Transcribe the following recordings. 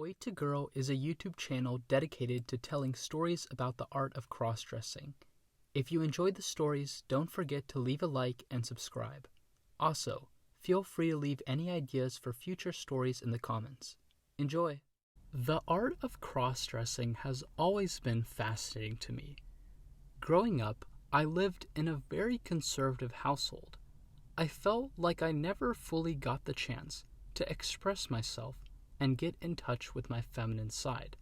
Boy to Girl is a YouTube channel dedicated to telling stories about the art of cross-dressing. If you enjoyed the stories, don't forget to leave a like and subscribe. Also, feel free to leave any ideas for future stories in the comments. Enjoy! The art of cross-dressing has always been fascinating to me. Growing up, I lived in a very conservative household. I felt like I never fully got the chance to express myself and get in touch with my feminine side.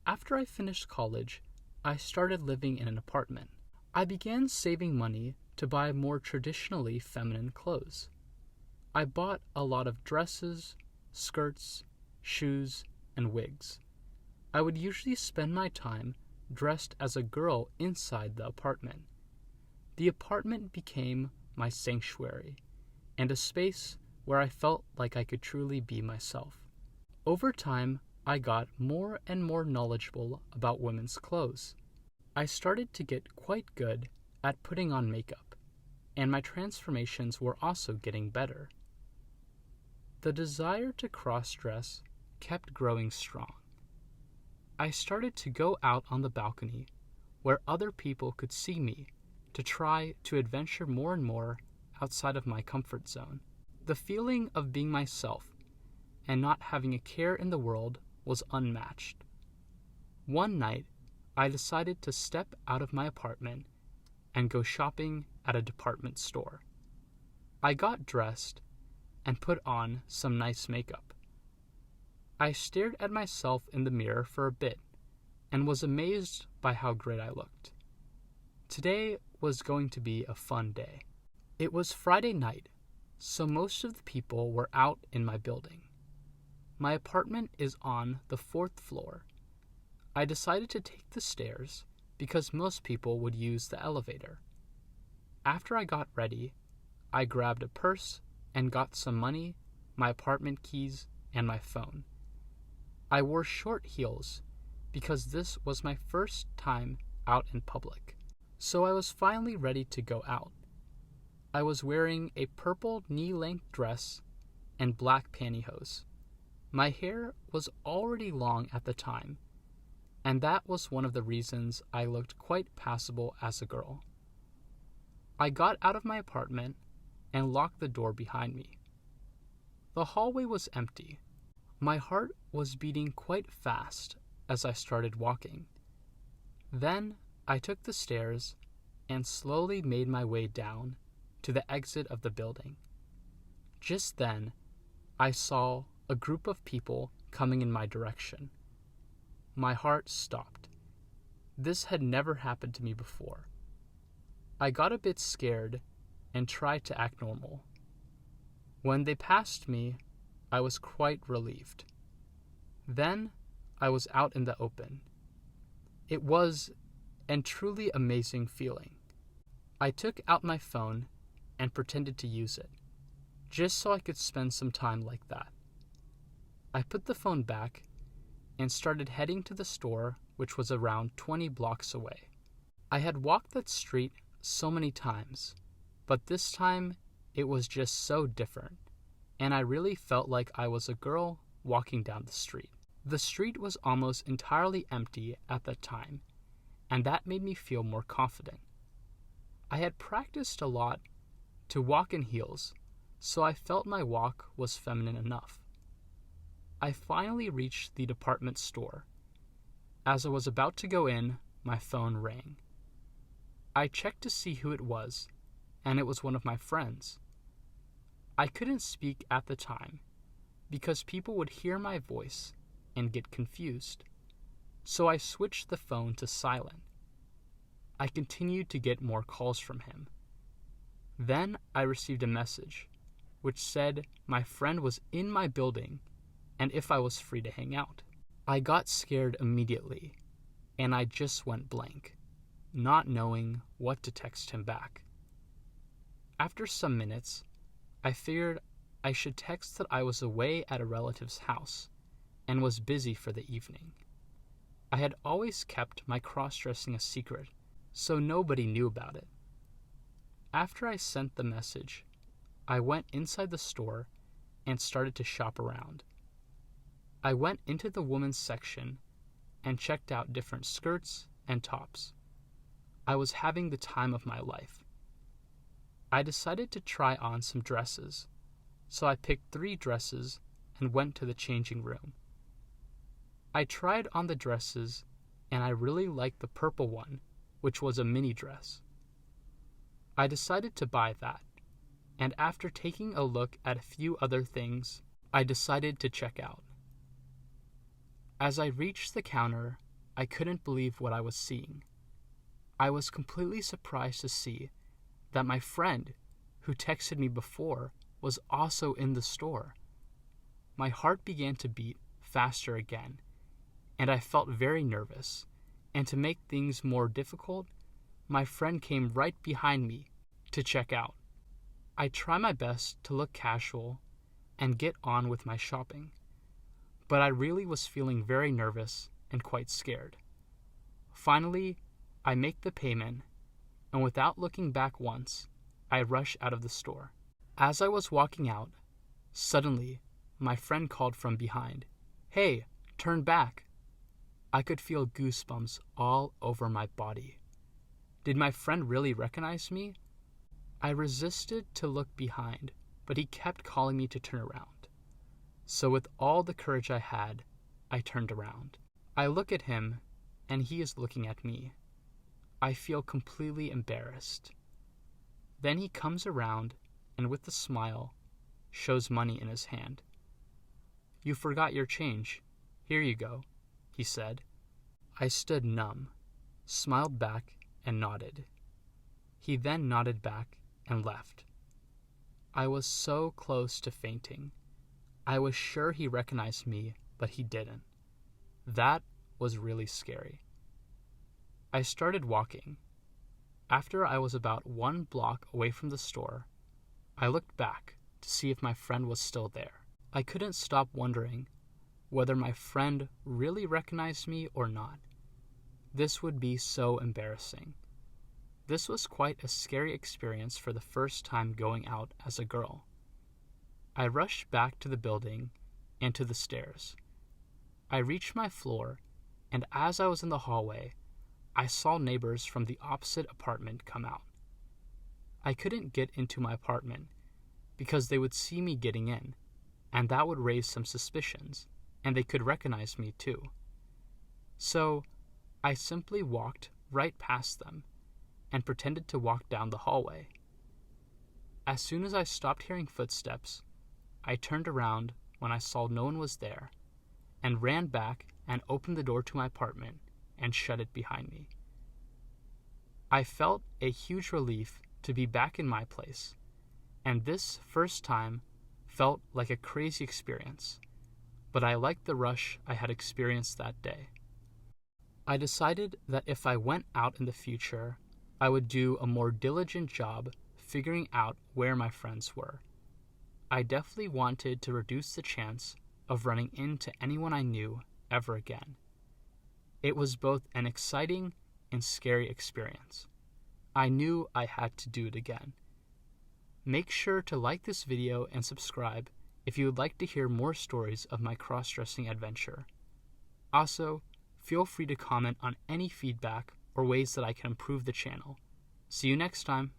After I finished college, I started living in an apartment. I began saving money to buy more traditionally feminine clothes. I bought a lot of dresses, skirts, shoes, and wigs. I would usually spend my time dressed as a girl inside the apartment. The apartment became my sanctuary and a space where I felt like I could truly be myself. Over time, I got more and more knowledgeable about women's clothes. I started to get quite good at putting on makeup, and my transformations were also getting better. The desire to cross-dress kept growing strong. I started to go out on the balcony where other people could see me to try to adventure more and more outside of my comfort zone. The feeling of being myself and not having a care in the world was unmatched. One night, I decided to step out of my apartment and go shopping at a department store. I got dressed and put on some nice makeup. I stared at myself in the mirror for a bit and was amazed by how great I looked. Today was going to be a fun day. It was Friday night, so most of the people were out in my building. My apartment is on the 4th floor. I decided to take the stairs because most people would use the elevator. After I got ready, I grabbed a purse and got some money, my apartment keys, and my phone. I wore short heels because this was my first time out in public, so I was finally ready to go out. I was wearing a purple knee-length dress and black pantyhose. My hair was already long at the time, and that was one of the reasons I looked quite passable as a girl. I got out of my apartment and locked the door behind me. The hallway was empty. My heart was beating quite fast as I started walking. Then I took the stairs and slowly made my way down to the exit of the building. Just then, I saw a group of people coming in my direction. My heart stopped. This had never happened to me before. I got a bit scared and tried to act normal. When they passed me, I was quite relieved. Then, I was out in the open. It was a truly amazing feeling. I took out my phone and pretended to use it, just so I could spend some time like that. I put the phone back and started heading to the store, which was around 20 blocks away. I had walked that street so many times, but this time it was just so different, and I really felt like I was a girl walking down the street. The street was almost entirely empty at that time, and that made me feel more confident. I had practiced a lot to walk in heels, so I felt my walk was feminine enough. I finally reached the department store. As I was about to go in, my phone rang. I checked to see who it was, and it was one of my friends. I couldn't speak at the time because people would hear my voice and get confused, so I switched the phone to silent. I continued to get more calls from him. Then I received a message which said my friend was in my building and if I was free to hang out. I got scared immediately, and I just went blank, not knowing what to text him back. After some minutes, I figured I should text that I was away at a relative's house and was busy for the evening. I had always kept my cross-dressing a secret, so nobody knew about it. After I sent the message, I went inside the store and started to shop around. I went into the women's section and checked out different skirts and tops. I was having the time of my life. I decided to try on some dresses, so I picked 3 dresses and went to the changing room. I tried on the dresses, and I really liked the purple one, which was a mini dress. I decided to buy that, and after taking a look at a few other things, I decided to check out. As I reached the counter, I couldn't believe what I was seeing. I was completely surprised to see that my friend, who texted me before, was also in the store. My heart began to beat faster again, and I felt very nervous, and to make things more difficult, my friend came right behind me to check out. I try my best to look casual and get on with my shopping, but I really was feeling very nervous and quite scared. Finally, I make the payment, and without looking back once, I rush out of the store. As I was walking out, suddenly, my friend called from behind, "Hey, turn back." I could feel goosebumps all over my body. Did my friend really recognize me? I resisted to look behind, but he kept calling me to turn around. So with all the courage I had, I turned around. I look at him, and he is looking at me. I feel completely embarrassed. Then he comes around and with a smile, shows money in his hand. "You forgot your change. Here you go," he said. I stood numb, smiled back, and nodded. He then nodded back and left. I was so close to fainting. I was sure he recognized me, but he didn't. That was really scary. I started walking. After I was about 1 block away from the store, I looked back to see if my friend was still there. I couldn't stop wondering whether my friend really recognized me or not. This would be so embarrassing. This was quite a scary experience for the first time going out as a girl. I rushed back to the building and to the stairs. I reached my floor, and as I was in the hallway, I saw neighbors from the opposite apartment come out. I couldn't get into my apartment because they would see me getting in, and that would raise some suspicions, and they could recognize me too. So I simply walked right past them and pretended to walk down the hallway. As soon as I stopped hearing footsteps, I turned around when I saw no one was there and ran back and opened the door to my apartment and shut it behind me. I felt a huge relief to be back in my place, and this first time felt like a crazy experience, but I liked the rush I had experienced that day. I decided that if I went out in the future, I would do a more diligent job figuring out where my friends were. I definitely wanted to reduce the chance of running into anyone I knew ever again. It was both an exciting and scary experience. I knew I had to do it again. Make sure to like this video and subscribe if you would like to hear more stories of my cross-dressing adventure. Also, feel free to comment on any feedback or ways that I can improve the channel. See you next time.